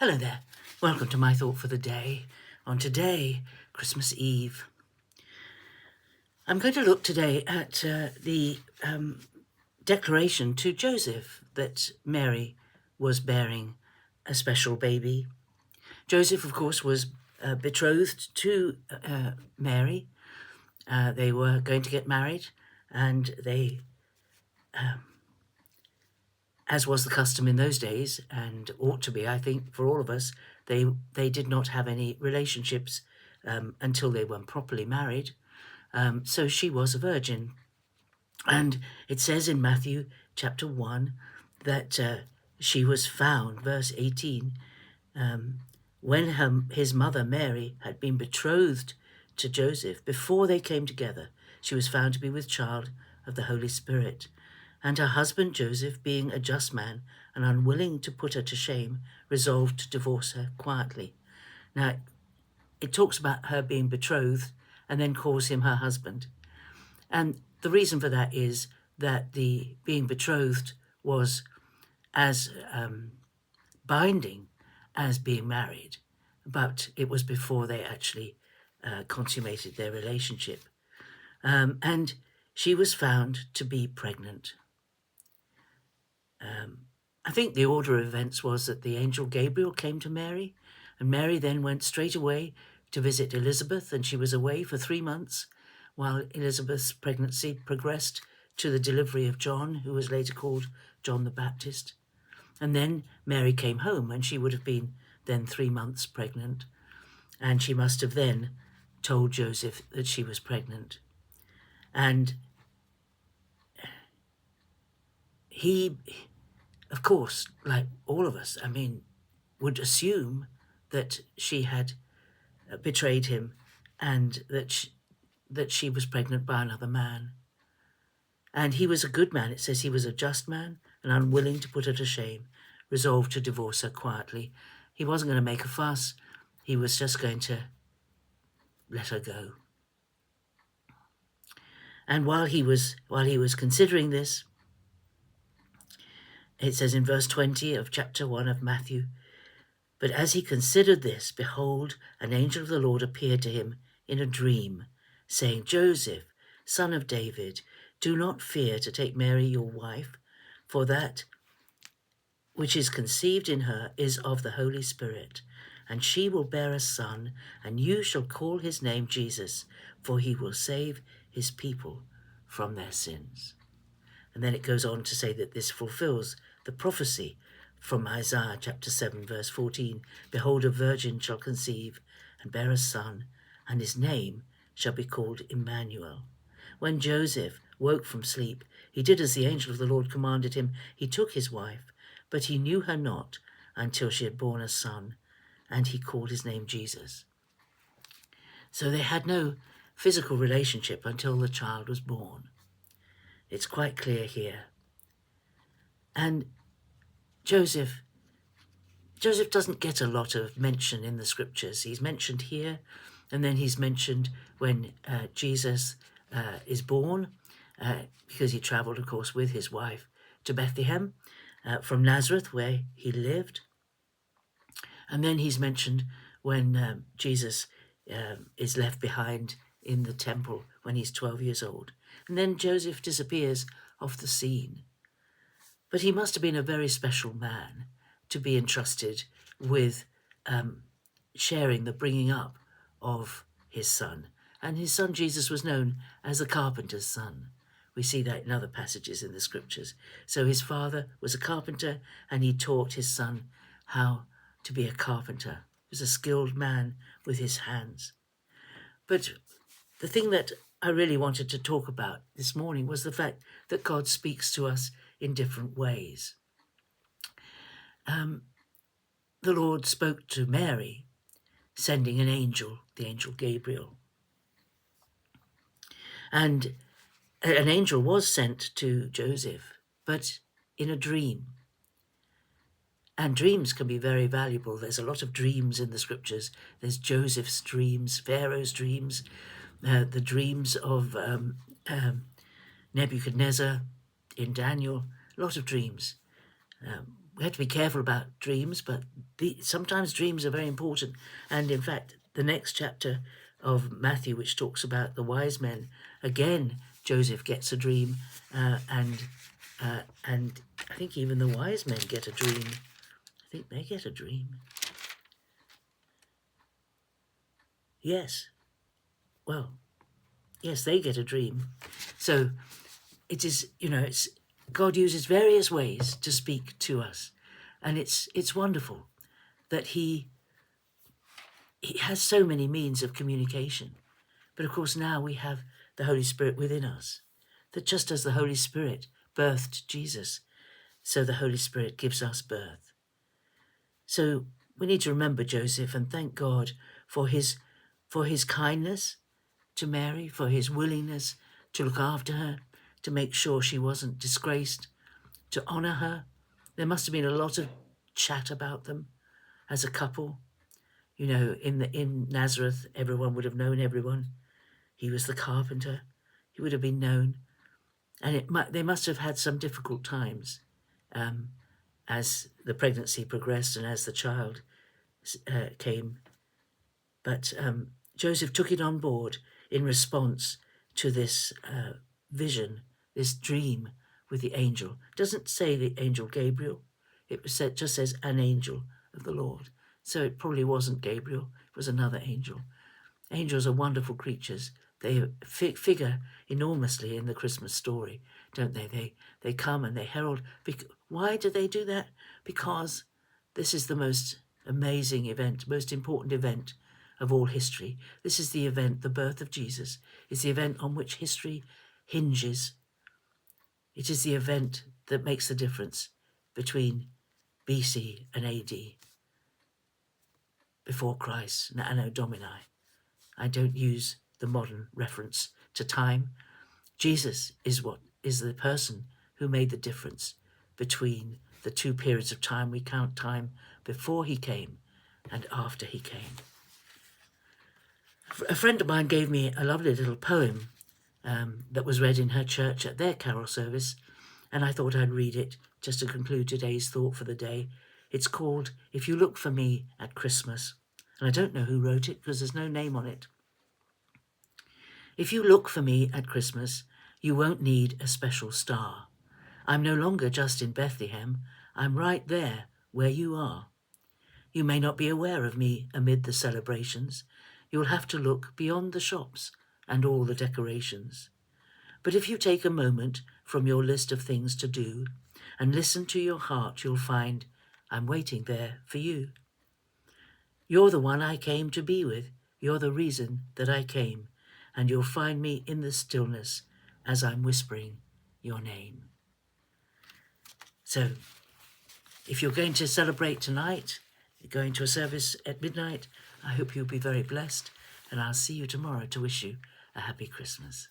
Hello there. Welcome to my thought for the day. On today, Christmas Eve, I'm going to look today at the declaration to Joseph that Mary was bearing a special baby. Joseph, of course, was betrothed to Mary. They were going to get married, and they, as was the custom in those days, and ought to be, I think, for all of us, they did not have any relationships until they were properly married. So she was a virgin. And it says in Matthew chapter 1 that she was found, verse 18, when his mother Mary had been betrothed to Joseph, before they came together, she was found to be with child of the Holy Spirit. And her husband Joseph, being a just man and unwilling to put her to shame, resolved to divorce her quietly. Now, it talks about her being betrothed and then calls him her husband. And the reason for that is that the being betrothed was as binding as being married, but it was before they actually consummated their relationship. And she was found to be pregnant. I think the order of events was that the angel Gabriel came to Mary, and Mary then went straight away to visit Elizabeth, and she was away for 3 months while Elizabeth's pregnancy progressed to the delivery of John, who was later called John the Baptist. And then Mary came home, and she would have been then 3 months pregnant, and she must have then told Joseph that she was pregnant. And he, of course, like all of us, would assume that she had betrayed him and that she was pregnant by another man. And he was a good man. It says he was a just man and unwilling to put her to shame, resolved to divorce her quietly. He wasn't going to make a fuss. He was just going to let her go. And while he was considering this, it says in verse 20 of chapter 1 of Matthew, "But as he considered this, behold, an angel of the Lord appeared to him in a dream, saying, Joseph, son of David, do not fear to take Mary your wife, for that which is conceived in her is of the Holy Spirit, and she will bear a son, and you shall call his name Jesus, for he will save his people from their sins." And then it goes on to say that this fulfills the prophecy from Isaiah chapter 7, verse 14. "Behold, a virgin shall conceive and bear a son, and his name shall be called Emmanuel." When Joseph woke from sleep, he did as the angel of the Lord commanded him. He took his wife, but he knew her not until she had borne a son, and he called his name Jesus. So they had no physical relationship until the child was born. It's quite clear here. And Joseph doesn't get a lot of mention in the scriptures. He's mentioned here, and then he's mentioned when Jesus is born, because he traveled, of course, with his wife to Bethlehem from Nazareth, where he lived. And then he's mentioned when Jesus is left behind in the temple when he's 12 years old. And then Joseph disappears off the scene. But he must have been a very special man to be entrusted with sharing the bringing up of his son. And his son Jesus was known as the carpenter's son. We see that in other passages in the scriptures. So his father was a carpenter, and he taught his son how to be a carpenter. He was a skilled man with his hands. But the thing that I really wanted to talk about this morning was the fact that God speaks to us in different ways. The Lord spoke to Mary, sending an angel, the angel Gabriel. And an angel was sent to Joseph, but in a dream. And dreams can be very valuable. There's a lot of dreams in the scriptures. There's Joseph's dreams, Pharaoh's dreams, the dreams of Nebuchadnezzar in Daniel, a lot of dreams. we have to be careful about dreams, but sometimes dreams are very important. And in fact, the next chapter of Matthew, which talks about the wise men, again, Joseph gets a dream, and I think even the wise men get a dream. I think they get a dream. Yes. Well, yes, they get a dream. So it is, it's God uses various ways to speak to us, and it's wonderful that he has so many means of communication. But of course now we have the Holy Spirit within us, that just as the Holy Spirit birthed Jesus, so the Holy Spirit gives us birth. So we need to remember Joseph and thank God for his kindness to Mary, for his willingness to look after her, to make sure she wasn't disgraced, to honor her. There must have been a lot of chat about them as a couple. In Nazareth, everyone would have known everyone. He was the carpenter. He would have been known. And they must have had some difficult times as the pregnancy progressed and as the child came. But Joseph took it on board in response to this vision, this dream with the angel. It doesn't say the angel Gabriel. It just says an angel of the Lord. So it probably wasn't Gabriel. It was another angel. Angels are wonderful creatures. They figure enormously in the Christmas story, don't they? They come and they herald. Why do they do that? Because this is the most amazing event, most important event of all history. This is the event, the birth of Jesus, is the event on which history hinges. It is the event that makes the difference between BC and AD, before Christ, and Anno Domini. I don't use the modern reference to time. Jesus is the person who made the difference between the two periods of time. We count time before he came and after he came. A friend of mine gave me a lovely little poem that was read in her church at their carol service, and I thought I'd read it just to conclude today's thought for the day. It's called If You Look for Me at Christmas, and I don't know who wrote it because there's no name on it. If you look for me at Christmas, you won't need a special star. I'm no longer just in Bethlehem. I'm right there where you are. You may not be aware of me amid the celebrations. You'll have to look beyond the shops and all the decorations. But if you take a moment from your list of things to do and listen to your heart, you'll find I'm waiting there for you. You're the one I came to be with. You're the reason that I came. And you'll find me in the stillness as I'm whispering your name. So, if you're going to celebrate tonight, you're going to a service at midnight, I hope you'll be very blessed, and I'll see you tomorrow to wish you a happy Christmas.